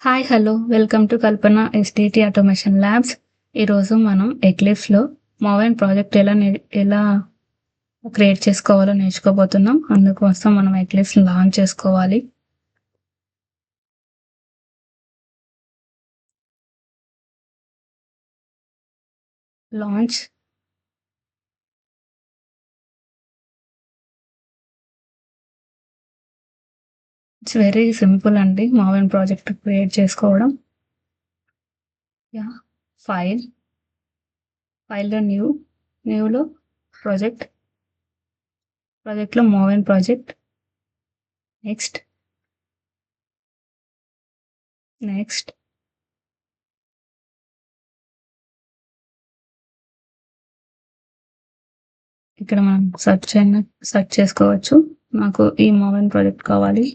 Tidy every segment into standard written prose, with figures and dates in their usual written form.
Hi hello welcome to Kalpana SDT automation labs. ఈరోజు మనం ఎక్లిప్స్లో Maven project ఎలా create చేసుకోవాలో నేర్చుకోబోతున్నాం. అందుకోసం మనం ఎక్లిప్స్ లాంచ్ చేసుకోవాలి. లాంచ్ ఇట్స్ వెరీ సింపుల్ అండి మావెన్ ప్రాజెక్ట్ క్రియేట్ చేసుకోవడం. ఫైల్లో న్యూలో ప్రాజెక్ట్లో మావెన్ ప్రాజెక్ట్. నెక్స్ట్ ఇక్కడ మనం సెర్చ్ చేసుకోవచ్చు. నాకు ఈ మావెన్ ప్రాజెక్ట్ కావాలి.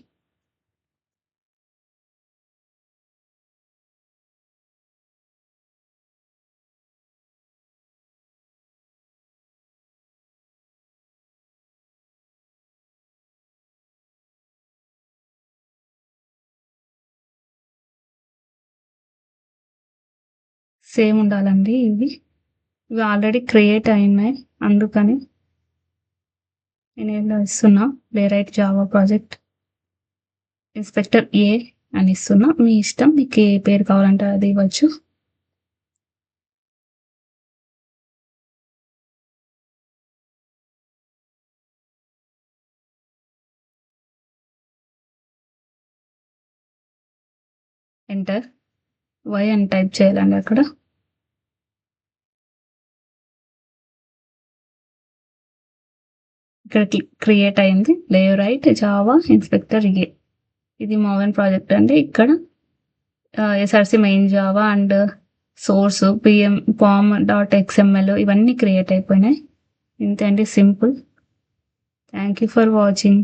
సేమ్ ఉండాలండి. ఇవి ఆల్రెడీ క్రియేట్ అయినాయి, అందుకని నేను ఏదో ఇస్తున్నా. ప్లేరైట్ జావా ప్రాజెక్ట్ ఇన్స్పెక్టర్ ఏ అని ఇస్తున్నా. మీ ఇష్టం, మీకు ఏ పేరు కావాలంటే అది ఇవ్వచ్చు. ఎంటర్ వై అని టైప్ చేయాలండి. అక్కడ ఇక్కడ క్రియేట్ అయింది ప్లేరైట్ జావా ఇన్స్పెక్టర్ ఏ. ఇది మావెన్ ప్రాజెక్ట్ అండి. ఇక్కడ SRC main Java and source pom.xml ఇవన్నీ క్రియేట్ అయిపోయినాయి. ఇంతే అండి, simple. Thank you for watching.